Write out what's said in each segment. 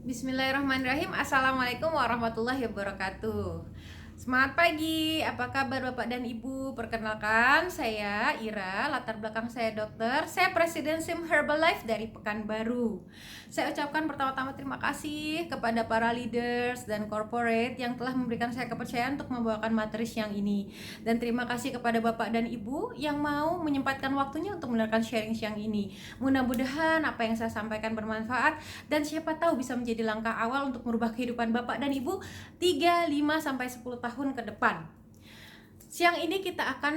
Bismillahirrahmanirrahim. Assalamualaikum warahmatullahi wabarakatuh. Semangat pagi, apa kabar Bapak dan Ibu? Perkenalkan, saya Ira, latar belakang saya dokter. Saya Presiden SIM Herbalife dari Pekanbaru. Saya ucapkan pertama-tama terima kasih kepada para leaders dan corporate yang telah memberikan saya kepercayaan untuk membawakan materi siang ini. Dan terima kasih kepada Bapak dan Ibu yang mau menyempatkan waktunya untuk mendengarkan sharing siang ini. Mudah-mudahan apa yang saya sampaikan bermanfaat dan siapa tahu bisa menjadi langkah awal untuk merubah kehidupan Bapak dan Ibu 3, 5, sampai 10 tahun ke depan. Siang ini kita akan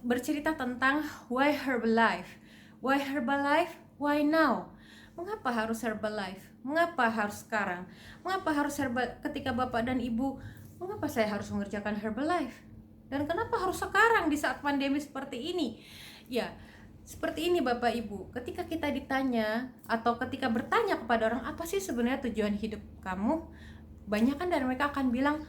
bercerita tentang why Herbalife. Why Herbalife? Why now? Mengapa harus Herbalife? Mengapa harus sekarang? Mengapa harus ketika Bapak dan Ibu, mengapa saya harus mengerjakan Herbalife? Dan kenapa harus sekarang di saat pandemi seperti ini? Ya, seperti ini Bapak Ibu, ketika kita ditanya atau ketika bertanya kepada orang apa sih sebenarnya tujuan hidup kamu, banyak kan dari mereka akan bilang,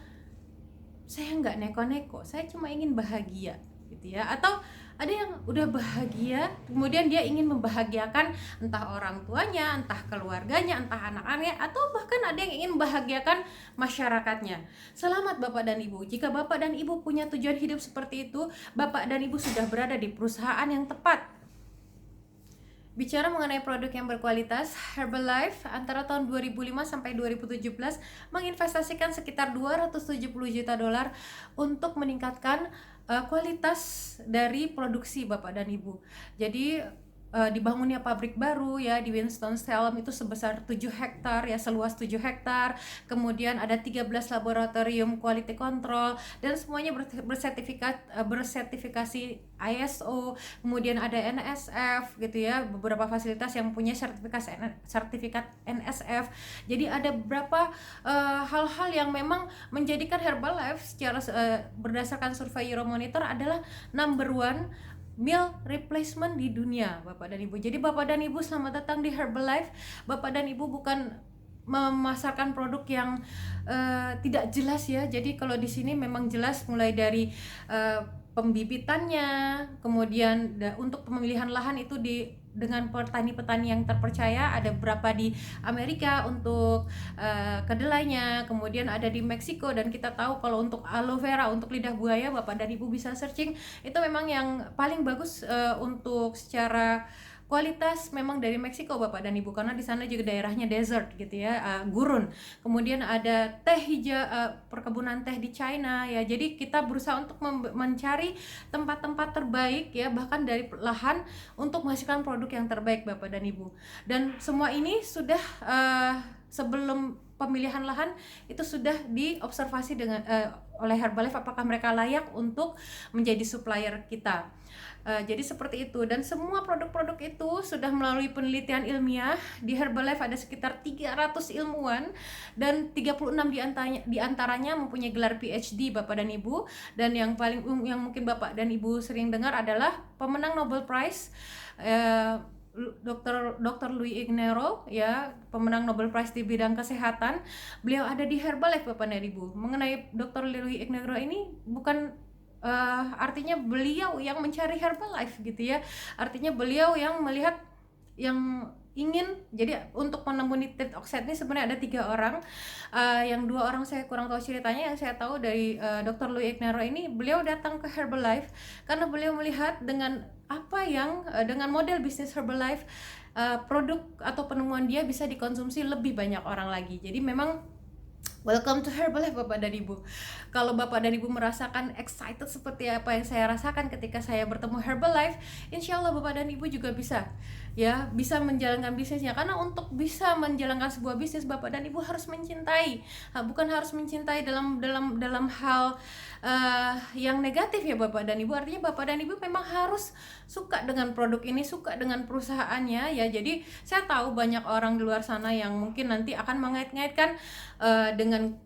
saya nggak neko-neko, saya cuma ingin bahagia gitu ya. Atau ada yang udah bahagia, kemudian dia ingin membahagiakan entah orang tuanya, entah keluarganya, entah anak-anaknya, atau bahkan ada yang ingin membahagiakan masyarakatnya. Selamat Bapak dan Ibu, jika Bapak dan Ibu punya tujuan hidup seperti itu, Bapak dan Ibu sudah berada di perusahaan yang tepat. Bicara mengenai produk yang berkualitas, Herbalife antara tahun 2005 sampai 2017 menginvestasikan sekitar 270 juta dolar untuk meningkatkan kualitas dari produksi Bapak dan Ibu. Jadi dibangunnya pabrik baru ya di Winston-Salem itu sebesar 7 hektar ya, seluas 7 hektar. Kemudian ada 13 laboratorium quality control dan semuanya bersertifikasi ISO. Kemudian ada NSF gitu ya, beberapa fasilitas yang punya sertifikat NSF. Jadi ada beberapa hal-hal yang memang menjadikan Herbalife secara berdasarkan survei Euromonitor adalah number one meal replacement di dunia Bapak dan Ibu. Jadi Bapak dan Ibu selamat datang di Herbalife. Bapak dan Ibu bukan memasarkan produk yang tidak jelas ya. Jadi kalau di sini memang jelas mulai dari pembibitannya, kemudian untuk pemilihan lahan itu dengan petani-petani yang terpercaya, ada beberapa di Amerika untuk kedelainya, kemudian ada di Meksiko, dan kita tahu kalau untuk aloe vera, untuk lidah buaya, Bapak dan Ibu bisa searching, itu memang yang paling bagus untuk secara kualitas memang dari Meksiko Bapak dan Ibu, karena di sana juga daerahnya desert gitu ya, gurun. Kemudian ada teh hijau, perkebunan teh di China ya. Jadi kita berusaha untuk mencari tempat-tempat terbaik ya, bahkan dari lahan untuk menghasilkan produk yang terbaik Bapak dan Ibu. Dan semua ini sudah sebelum pemilihan lahan itu sudah diobservasi dengan oleh Herbalife apakah mereka layak untuk menjadi supplier kita. Jadi seperti itu, dan semua produk-produk itu sudah melalui penelitian ilmiah. Di Herbalife ada sekitar 300 ilmuwan dan 36 diantaranya mempunyai gelar PhD Bapak dan Ibu. Dan yang paling yang mungkin Bapak dan Ibu sering dengar adalah pemenang Nobel Prize Dr. Louis Ignero ya, pemenang Nobel Prize di bidang kesehatan. Beliau ada di Herbalife Bapak dan Ibu. Mengenai Dr. Louis Ignero ini bukan artinya beliau yang mencari Herbalife gitu ya, artinya beliau yang melihat, yang ingin. Jadi untuk menemui nitric oxide ini sebenarnya ada 3 orang, yang 2 orang saya kurang tahu ceritanya. Yang saya tahu dari Dr. Louis Ignero ini, beliau datang ke Herbalife karena beliau melihat dengan apa yang dengan model bisnis Herbalife, produk atau penemuan dia bisa dikonsumsi lebih banyak orang lagi. Jadi memang welcome to Herbalife Bapak dan Ibu. Kalau Bapak dan Ibu merasakan excited seperti apa yang saya rasakan ketika saya bertemu Herbalife, insya Allah Bapak dan Ibu juga bisa ya, bisa menjalankan bisnisnya. Karena untuk bisa menjalankan sebuah bisnis, Bapak dan Ibu harus mencintai, bukan harus mencintai dalam hal yang negatif ya Bapak dan Ibu. Artinya Bapak dan Ibu memang harus suka dengan produk ini, suka dengan perusahaannya ya. Jadi saya tahu banyak orang di luar sana yang mungkin nanti akan mengait-ngaitkan dengan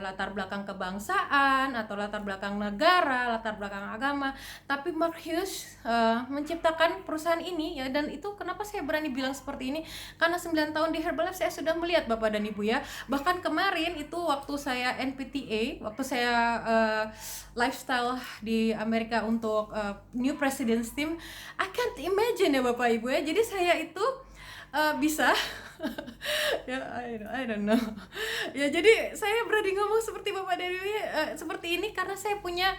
latar belakang kebangsaan atau latar belakang negara, latar belakang agama. Tapi Mark Hughes menciptakan perusahaan ini ya, dan itu kenapa saya berani bilang seperti ini, karena 9 tahun di Herbalife saya sudah melihat Bapak dan Ibu ya. Bahkan kemarin itu waktu saya NPTA, waktu saya lifestyle di Amerika untuk New President's Team, I can't imagine ya Bapak Ibu ya. Jadi saya itu bisa Ya, I don't know. Ya, jadi saya berani ngomong seperti Bapak dan Ibu seperti ini karena saya punya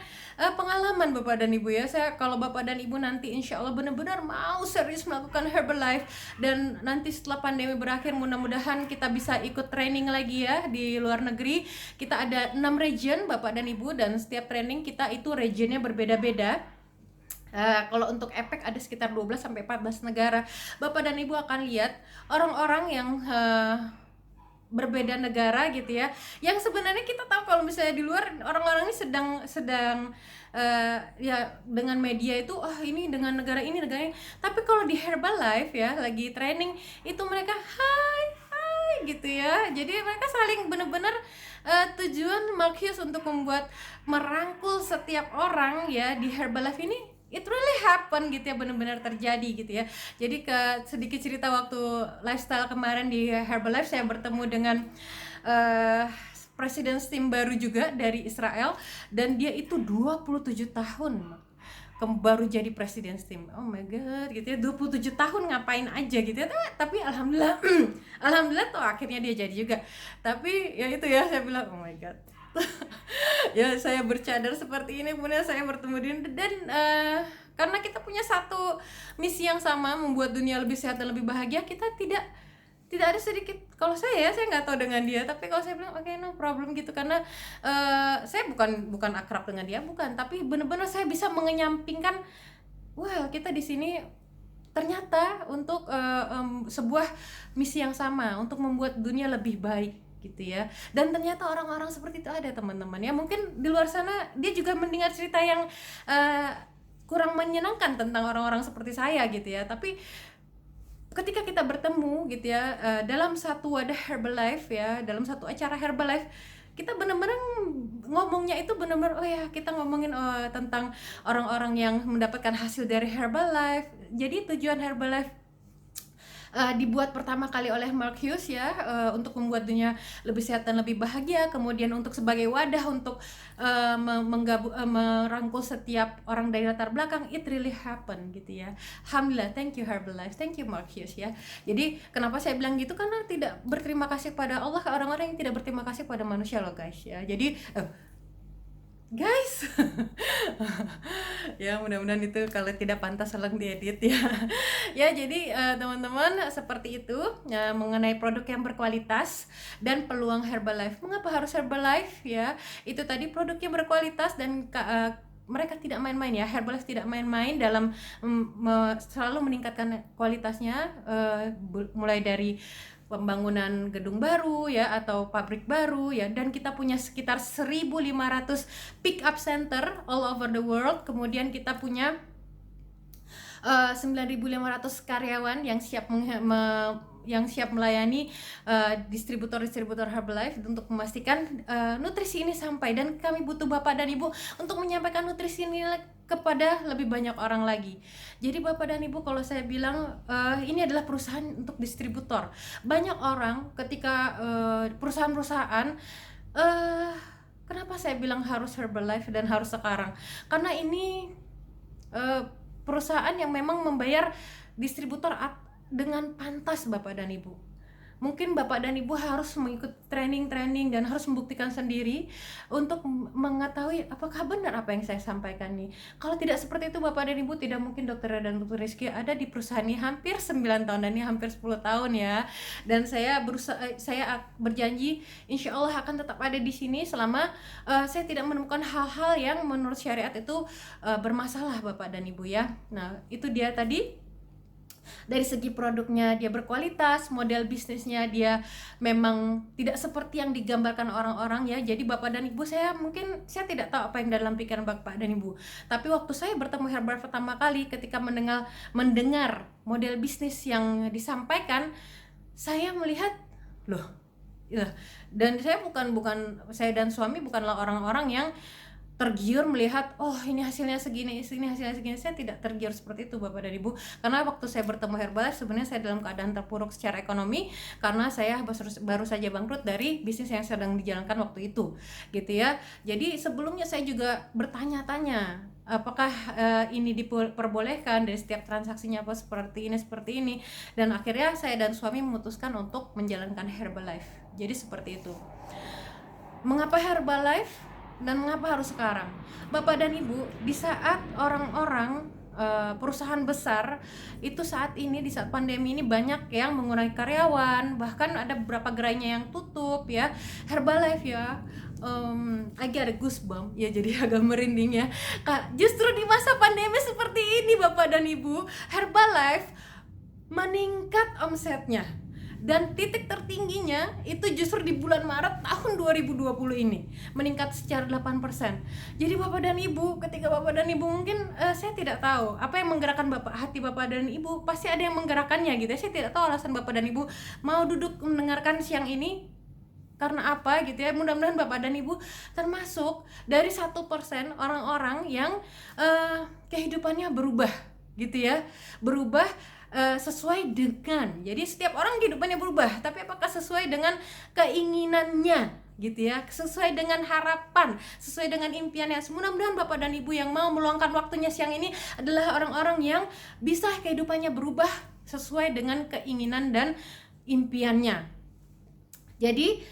pengalaman Bapak dan Ibu ya. Saya kalau Bapak dan Ibu nanti insya Allah benar-benar mau serius melakukan Herbalife dan nanti setelah pandemi berakhir mudah-mudahan kita bisa ikut training lagi ya di luar negeri. Kita ada 6 region Bapak dan Ibu, dan setiap training kita itu regionnya berbeda-beda. Kalau untuk APEC ada sekitar 12 sampai 14 negara. Bapak dan Ibu akan lihat orang-orang yang berbeda negara gitu ya. Yang sebenarnya kita tahu kalau misalnya di luar orang-orang ini sedang ya dengan media itu ini dengan negara ini negara ini. Tapi kalau di Herbalife ya lagi training itu mereka hai gitu ya. Jadi mereka saling benar-benar tujuan Mark Hughes untuk membuat merangkul setiap orang ya di Herbalife ini. It really happen gitu ya, benar-benar terjadi gitu ya. Jadi sedikit cerita waktu lifestyle kemarin di Herbalife saya bertemu dengan presiden tim baru juga dari Israel, dan dia itu 27 tahun baru jadi presiden tim. Oh my god gitu ya, 27 tahun ngapain aja gitu ya. Tapi alhamdulillah alhamdulillah tuh akhirnya dia jadi juga. Tapi ya itu ya, saya bilang oh my god. Ya saya bercadar seperti ini, kemudian saya bertemu dia dan karena kita punya satu misi yang sama, membuat dunia lebih sehat dan lebih bahagia. Kita tidak ada sedikit, kalau saya nggak tahu dengan dia, tapi kalau saya bilang oke, no problem gitu, karena saya bukan akrab dengan dia, bukan, tapi benar-benar saya bisa mengenyampingkan kita di sini ternyata untuk sebuah misi yang sama, untuk membuat dunia lebih baik gitu ya. Dan ternyata orang-orang seperti itu ada teman-teman ya. Mungkin di luar sana dia juga mendengar cerita yang kurang menyenangkan tentang orang-orang seperti saya gitu ya, tapi ketika kita bertemu gitu ya dalam satu wadah Herbalife ya, dalam satu acara Herbalife, kita benar-benar ngomongnya itu benar-benar kita ngomongin tentang orang-orang yang mendapatkan hasil dari Herbalife. Jadi tujuan Herbalife dibuat pertama kali oleh Mark Hughes ya, untuk membuat dunia lebih sehat dan lebih bahagia, kemudian untuk sebagai wadah untuk merangkul setiap orang dari latar belakang. It really happen gitu ya. Alhamdulillah, thank you Herbalife, thank you Mark Hughes ya. Jadi kenapa saya bilang gitu, karena tidak berterima kasih pada Allah, orang-orang yang tidak berterima kasih pada manusia loh guys ya. Jadi guys ya mudah-mudahan itu kalau tidak pantas tolong diedit ya. Ya jadi teman-teman seperti itu mengenai produk yang berkualitas dan peluang Herbalife. Mengapa harus Herbalife ya? Itu tadi produk yang berkualitas dan mereka tidak main-main ya. Herbalife tidak main-main dalam selalu meningkatkan kualitasnya, mulai dari pembangunan gedung baru ya atau pabrik baru ya, dan kita punya sekitar 1.500 pick up center all over the world. Kemudian kita punya 9.500 karyawan yang siap melayani distributor Herbalife untuk memastikan nutrisi ini sampai, dan kami butuh Bapak dan Ibu untuk menyampaikan nutrisi ini kepada lebih banyak orang lagi. Jadi Bapak dan Ibu, kalau saya bilang ini adalah perusahaan untuk distributor. Banyak orang ketika perusahaan-perusahaan kenapa saya bilang harus Herbalife dan harus sekarang? Karena ini perusahaan yang memang membayar distributor dengan pantas Bapak dan Ibu. Mungkin Bapak dan Ibu harus mengikuti training dan harus membuktikan sendiri untuk mengetahui apakah benar apa yang saya sampaikan nih. Kalau tidak seperti itu Bapak dan Ibu, tidak mungkin Dr. dan Dr. Rizky ada di perusahaan ini hampir 9 tahun, dan ini hampir 10 tahun ya. Dan saya berjanji insya Allah akan tetap ada di sini selama saya tidak menemukan hal-hal yang menurut syariat itu bermasalah Bapak dan Ibu ya. Nah itu dia tadi. Dari segi produknya dia berkualitas, model bisnisnya dia memang tidak seperti yang digambarkan orang-orang ya. Jadi Bapak dan Ibu, saya tidak tahu apa yang dalam pikiran Bapak dan Ibu, tapi waktu saya bertemu Herbalife pertama kali, ketika mendengar model bisnis yang disampaikan, saya melihat loh ya, dan saya saya dan suami bukanlah orang-orang yang tergiur melihat, oh ini hasilnya segini, ini hasilnya segini. Saya tidak tergiur seperti itu Bapak dan Ibu, karena waktu saya bertemu Herbalife sebenarnya saya dalam keadaan terpuruk secara ekonomi, karena saya baru saja bangkrut dari bisnis yang sedang dijalankan waktu itu, gitu ya. Jadi sebelumnya saya juga bertanya-tanya, apakah ini diperbolehkan dari setiap transaksinya apa seperti ini, dan akhirnya saya dan suami memutuskan untuk menjalankan Herbalife. Jadi seperti itu. Mengapa Herbalife dan mengapa harus sekarang? Bapak dan Ibu, di saat orang-orang perusahaan besar itu saat ini, di saat pandemi ini, banyak yang mengurangi karyawan, bahkan ada beberapa gerainya yang tutup ya. Herbalife ya, agak ada goosebump ya, jadi agak merinding ya Kak. Justru di masa pandemi seperti ini Bapak dan Ibu, Herbalife meningkat omsetnya, dan titik tertingginya itu justru di bulan Maret tahun 2020 ini, meningkat secara 8%. Jadi Bapak dan Ibu, ketika Bapak dan Ibu mungkin saya tidak tahu apa yang menggerakkan hati Bapak dan Ibu, pasti ada yang menggerakkannya gitu ya. Saya tidak tahu alasan Bapak dan Ibu mau duduk mendengarkan siang ini karena apa gitu ya. Mudah-mudahan Bapak dan Ibu termasuk dari 1% orang-orang yang kehidupannya berubah gitu ya, berubah sesuai dengan, jadi setiap orang kehidupannya berubah, tapi apakah sesuai dengan keinginannya gitu ya, sesuai dengan harapan, sesuai dengan impiannya. Mudah-mudahan Bapak dan Ibu yang mau meluangkan waktunya siang ini adalah orang-orang yang bisa kehidupannya berubah sesuai dengan keinginan dan impiannya. Jadi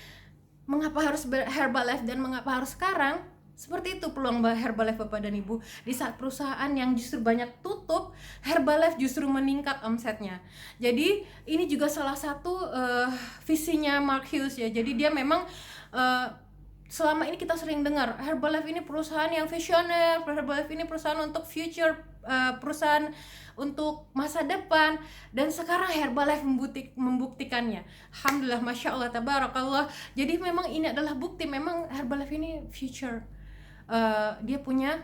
mengapa harus Herbalife dan mengapa harus sekarang? Seperti itu peluang Herbalife Bapak dan Ibu. Di saat perusahaan yang justru banyak tutup, Herbalife justru meningkat omsetnya. Jadi ini juga salah satu visinya Mark Hughes ya. Jadi dia memang selama ini kita sering dengar Herbalife ini perusahaan yang visioner, Herbalife ini perusahaan untuk future, perusahaan untuk masa depan, dan sekarang Herbalife membuktikannya. Alhamdulillah, Masya Allah, Tabarakallah. Jadi memang ini adalah bukti, memang Herbalife ini future. Dia punya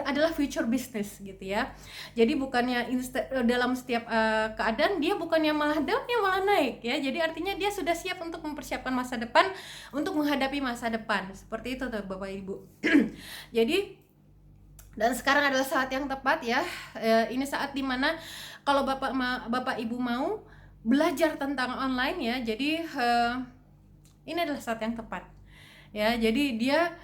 adalah future business gitu ya. Jadi bukannya dalam setiap keadaan dia bukannya malah down, dia malah naik ya. Jadi artinya dia sudah siap untuk mempersiapkan masa depan, untuk menghadapi masa depan. Seperti itu tuh Bapak Ibu. Jadi, dan sekarang adalah saat yang tepat ya. Ini saat dimana kalau Bapak Ibu mau belajar tentang online ya, jadi ini adalah saat yang tepat ya. Jadi dia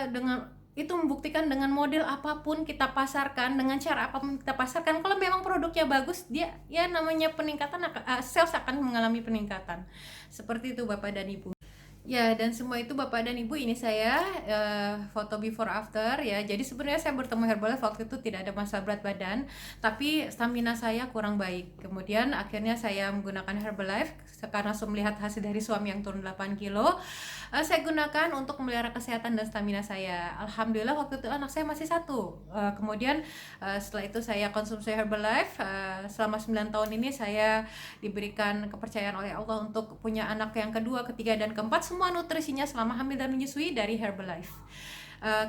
dengan itu membuktikan dengan model apapun kita pasarkan, dengan cara apapun kita pasarkan, kalau memang produknya bagus, dia ya namanya peningkatan, sales akan mengalami peningkatan. Seperti itu Bapak dan Ibu. Ya, dan semua itu Bapak dan Ibu, ini saya foto before after ya. Jadi sebenarnya saya bertemu Herbalife waktu itu tidak ada masalah berat badan, tapi stamina saya kurang baik. Kemudian akhirnya saya menggunakan Herbalife karena saya melihat hasil dari suami yang turun 8 kilo. Saya gunakan untuk memelihara kesehatan dan stamina saya. Alhamdulillah waktu itu anak saya masih 1. Kemudian setelah itu saya konsumsi Herbalife. Selama 9 tahun ini saya diberikan kepercayaan oleh Allah untuk punya anak yang kedua, ketiga, dan keempat, semua nutrisinya selama hamil dan menyusui dari Herbalife.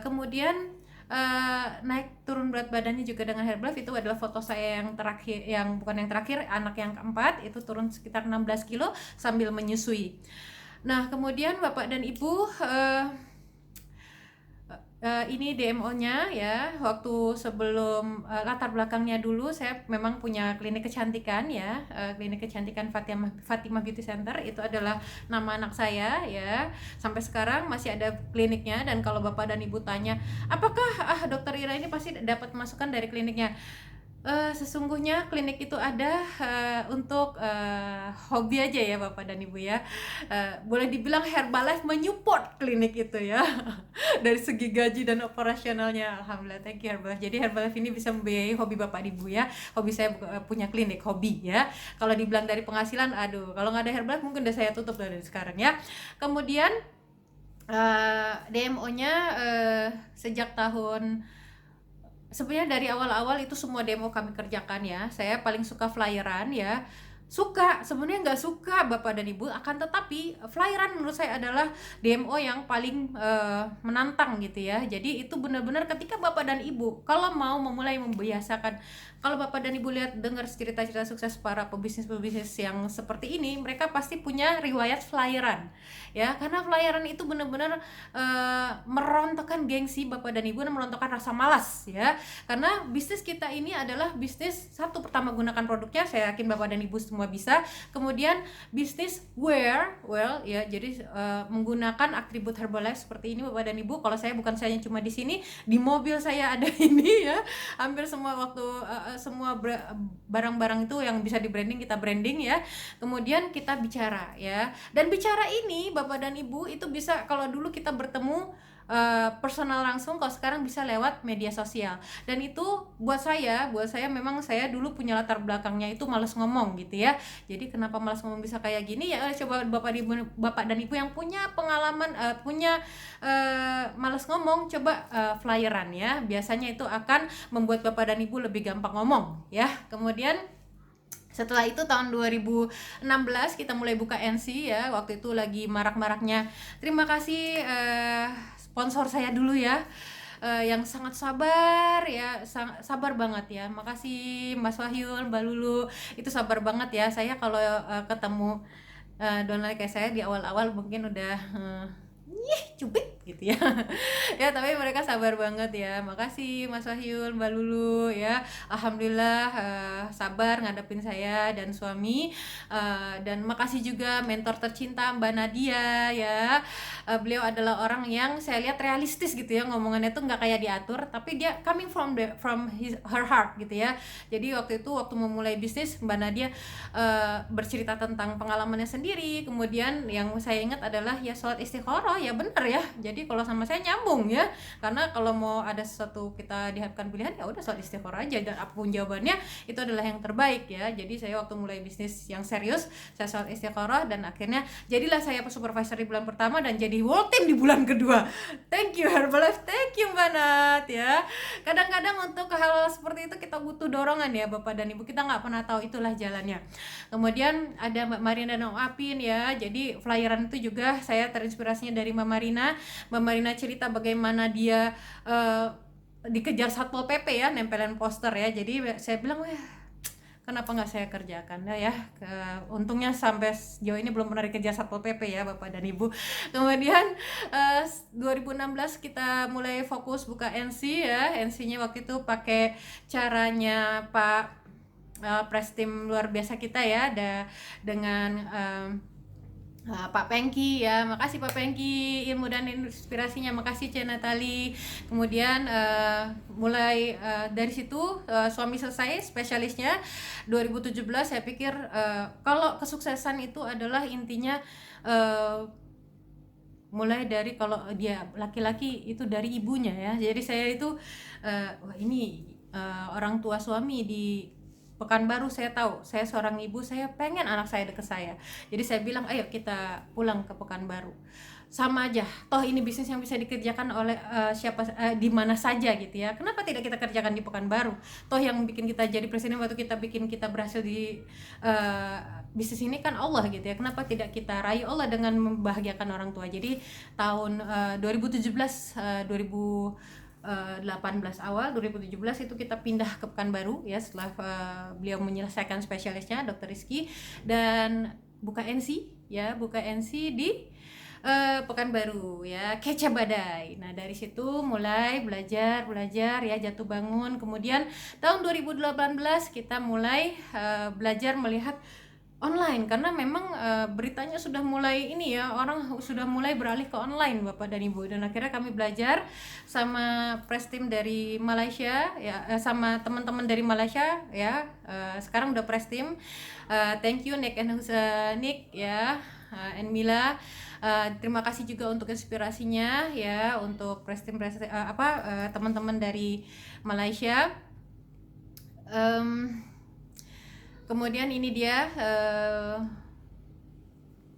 Kemudian naik turun berat badannya juga dengan Herbalife. Itu adalah foto saya yang terakhir, yang bukan yang terakhir, anak yang keempat, itu turun sekitar 16 kilo sambil menyusui. Nah kemudian Bapak dan Ibu, ini DMO-nya ya. Waktu sebelum latar belakangnya dulu, saya memang punya klinik kecantikan ya, klinik kecantikan Fatimah Beauty Center. Itu adalah nama anak saya ya. Sampai sekarang masih ada kliniknya. Dan kalau Bapak dan Ibu tanya, apakah Dokter Ira ini pasti dapat masukan dari kliniknya? Sesungguhnya klinik itu ada untuk hobi aja ya Bapak dan Ibu ya. Boleh dibilang Herbalife menyupport klinik itu ya. Dari segi gaji dan operasionalnya, alhamdulillah, thank you Herbalife. Jadi Herbalife ini bisa membiayai hobi Bapak Ibu ya. Hobi saya punya klinik, hobi ya. Kalau dibilang dari penghasilan, aduh, kalau nggak ada Herbalife mungkin udah saya tutup dari sekarang ya. Kemudian DMO-nya sejak tahun, sebenarnya dari awal-awal itu semua demo kami kerjakan ya. Saya paling suka flyeran ya. Suka, sebenarnya nggak suka Bapak dan Ibu, akan tetapi flyeran menurut saya adalah DMO yang paling menantang gitu ya. Jadi itu benar-benar ketika Bapak dan Ibu kalau mau memulai membiasakan kalau Bapak dan Ibu lihat dengar cerita-cerita sukses para pebisnis-pebisnis yang seperti ini, mereka pasti punya riwayat flyeran ya, karena flyeran itu benar-benar merontokkan gengsi Bapak dan Ibu dan merontokkan rasa malas ya, karena bisnis kita ini adalah bisnis satu, pertama gunakan produknya, saya yakin Bapak dan Ibu semua bisa. Kemudian bisnis wear well ya, jadi menggunakan atribut Herbalife seperti ini Bapak dan Ibu. Kalau saya bukan saya cuma di sini, di mobil saya ada ini ya, hampir semua waktu semua barang-barang itu yang bisa di branding kita branding ya. Kemudian kita bicara ya, dan bicara ini Bapak dan Ibu itu bisa, kalau dulu kita bertemu personal langsung, kalau sekarang bisa lewat media sosial. Dan itu buat saya memang saya dulu punya latar belakangnya itu malas ngomong gitu ya. Jadi kenapa malas ngomong bisa kayak gini ya, coba Bapak dan Ibu yang punya pengalaman malas ngomong, coba flyeran ya. Biasanya itu akan membuat Bapak dan Ibu lebih gampang ngomong ya. Kemudian setelah itu tahun 2016 kita mulai buka NC ya, waktu itu lagi marak-maraknya. Terima kasih sponsor saya dulu ya, yang sangat sabar ya, sabar banget ya. Makasih Mas Wahyu, Mbak Lulu, itu sabar banget ya. Saya kalau ketemu donor kayak saya di awal-awal mungkin udah cubit gitu ya ya, tapi mereka sabar banget ya. Makasih Mas Wahyu, Mbak Lulu ya, alhamdulillah sabar ngadepin saya dan suami. Dan makasih juga mentor tercinta Mbak Nadia ya, beliau adalah orang yang saya lihat realistis gitu ya, ngomongannya tuh nggak kayak diatur, tapi dia coming from her heart gitu ya. Jadi waktu memulai bisnis, Mbak Nadia bercerita tentang pengalamannya sendiri. Kemudian yang saya ingat adalah ya sholat istiqoroh ya, bener ya. Jadi kalau sama saya nyambung ya, karena kalau mau ada sesuatu kita dihadapkan pilihan ya udah sholat istiqoroh aja, dan apapun jawabannya itu adalah yang terbaik ya. Jadi saya waktu mulai bisnis yang serius, saya sholat istiqoroh, dan akhirnya jadilah saya supervisor di bulan pertama dan jadi world team di bulan kedua. Thank you Herbalife, thank you Mbak Nat ya. Kadang-kadang untuk hal seperti itu kita butuh dorongan ya Bapak dan Ibu, kita nggak pernah tahu itulah jalannya. Kemudian ada Mbak Marina dan Om Apin ya, jadi flyeran itu juga saya terinspirasinya dari Mbak Marina. Mbak Marina cerita bagaimana dia dikejar Satpol PP ya, nempelin poster ya. Jadi saya bilang, wah kenapa nggak saya kerjakan ya. Untungnya sampai sejauh ini belum pernah dikejar Satpol PP ya Bapak dan Ibu. Kemudian 2016 kita mulai fokus buka NC ya. NC-nya waktu itu pakai caranya Pak Prestim luar biasa kita ya, dengan Pak Pengki ya. Makasih Pak Pengki ilmu dan inspirasinya, makasih Cek Natali. Kemudian mulai dari situ suami selesai spesialisnya 2017. Saya pikir kalau kesuksesan itu adalah intinya mulai dari, kalau dia laki-laki itu dari ibunya ya. Jadi saya itu wah ini orang tua suami di Pekanbaru, saya tahu, saya seorang ibu, saya pengen anak saya deket saya. Jadi saya bilang, ayo kita pulang ke Pekanbaru. Sama aja, toh ini bisnis yang bisa dikerjakan oleh di mana saja gitu ya. Kenapa tidak kita kerjakan di Pekanbaru? Toh yang bikin kita jadi presiden, waktu kita berhasil di bisnis ini kan Allah gitu ya. Kenapa tidak kita raih Allah dengan membahagiakan orang tua? Jadi tahun 2017 18 awal 2017 itu kita pindah ke Pekanbaru ya, setelah beliau menyelesaikan spesialisnya Dr. Rizky, dan buka NC ya, buka NC di Pekanbaru ya, Kece Badai. Nah dari situ mulai belajar ya, jatuh bangun. Kemudian tahun 2018 kita mulai belajar melihat online, karena memang beritanya sudah mulai ini ya, orang sudah mulai beralih ke online Bapak dan Ibu. Dan akhirnya kami belajar sama press team dari Malaysia ya, sama teman-teman dari Malaysia ya, sekarang udah press team. Thank you Nick and Nick ya, and Mila. Terima kasih juga untuk inspirasinya ya, untuk press team teman-teman dari Malaysia. Kemudian ini dia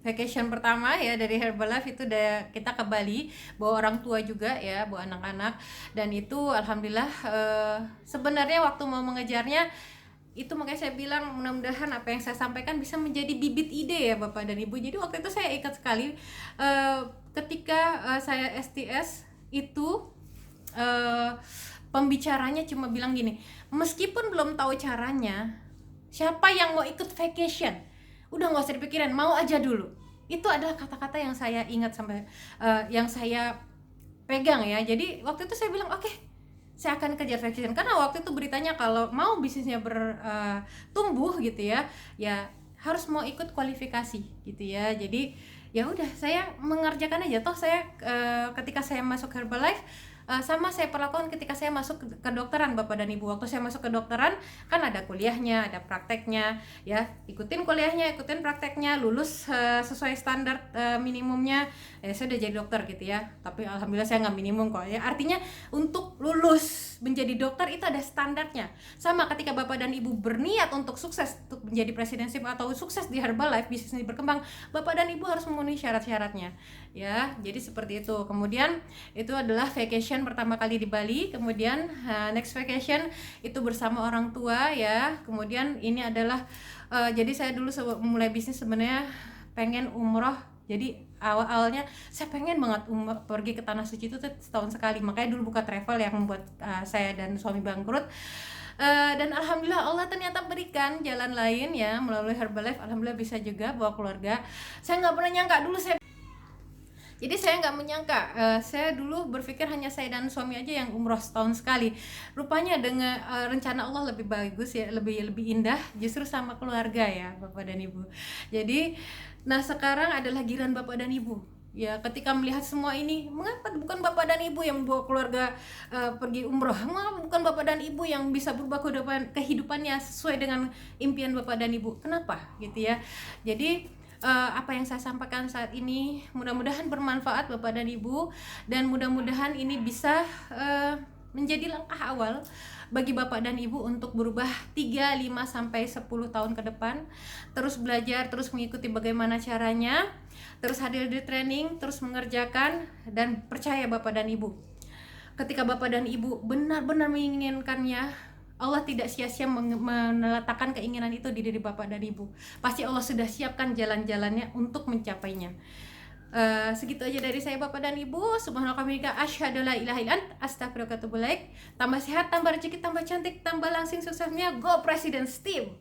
vacation pertama ya dari Herbalife, itu udah kita ke Bali, bawa orang tua juga ya, bawa anak-anak. Dan itu alhamdulillah sebenarnya waktu mau mengejarnya itu, makanya saya bilang mudah-mudahan apa yang saya sampaikan bisa menjadi bibit ide ya Bapak dan Ibu. Jadi waktu itu saya ingat sekali ketika saya STS itu pembicaranya cuma bilang gini, meskipun belum tahu caranya, siapa yang mau ikut vacation? Udah nggak usah dipikirin, mau aja dulu. Itu adalah kata-kata yang saya ingat sampai yang saya pegang ya. Jadi waktu itu saya bilang oke, saya akan kejar vacation, karena waktu itu beritanya kalau mau bisnisnya bertumbuh gitu ya, ya harus mau ikut kualifikasi gitu ya. Jadi ya udah, saya mengerjakan aja. Toh saya ketika saya masuk Herbalife sama saya perlakukan ketika saya masuk ke kedokteran Bapak dan Ibu. Waktu saya masuk ke kedokteran kan ada kuliahnya, ada prakteknya ya. Ikutin kuliahnya, ikutin prakteknya, lulus sesuai standar minimumnya. Saya udah jadi dokter gitu ya. Tapi alhamdulillah saya nggak minimum kok ya. Artinya untuk lulus menjadi dokter itu ada standarnya. Sama ketika Bapak dan Ibu berniat untuk sukses, untuk menjadi presidenship atau sukses di Herbalife, bisnis ini berkembang, Bapak dan Ibu harus memenuhi syarat-syaratnya ya. Jadi seperti itu. Kemudian itu adalah vacation pertama kali di Bali. Kemudian next vacation itu bersama orang tua ya. Kemudian ini adalah jadi saya dulu mulai bisnis sebenarnya pengen umroh. Jadi awalnya saya pengen banget pergi ke tanah suci itu setahun sekali. Makanya dulu buka travel yang membuat saya dan suami bangkrut. Dan alhamdulillah Allah ternyata berikan jalan lain ya, melalui Herbalife. Alhamdulillah bisa juga bawa keluarga. Saya nggak pernah nyangka dulu jadi saya nggak menyangka, saya dulu berpikir hanya saya dan suami aja yang umroh setahun sekali. Rupanya dengan rencana Allah lebih bagus ya, lebih indah justru sama keluarga ya Bapak dan Ibu. Jadi, nah sekarang adalah giliran Bapak dan Ibu. Ya, ketika melihat semua ini, mengapa bukan Bapak dan Ibu yang membawa keluarga pergi umroh? Mengapa bukan Bapak dan Ibu yang bisa berubah kehidupannya sesuai dengan impian Bapak dan Ibu? Kenapa gitu ya? Jadi apa yang saya sampaikan saat ini mudah-mudahan bermanfaat Bapak dan Ibu, dan mudah-mudahan ini bisa menjadi langkah awal bagi Bapak dan Ibu untuk berubah 3, 5, sampai 10 tahun ke depan. Terus belajar, terus mengikuti bagaimana caranya, terus hadir di training, terus mengerjakan, dan percaya Bapak dan Ibu, ketika Bapak dan Ibu benar-benar menginginkannya, Allah tidak sia-sia meletakkan keinginan itu di diri Bapak dan Ibu. Pasti Allah sudah siapkan jalan-jalannya untuk mencapainya. Segitu aja dari saya Bapak dan Ibu. Subhanallah, asyhadu la ilaha illa anta, astaghfiruka wa atubu ilaik. Tambah sehat, tambah rezeki, tambah cantik, tambah langsing suksesnya. Go President's Team.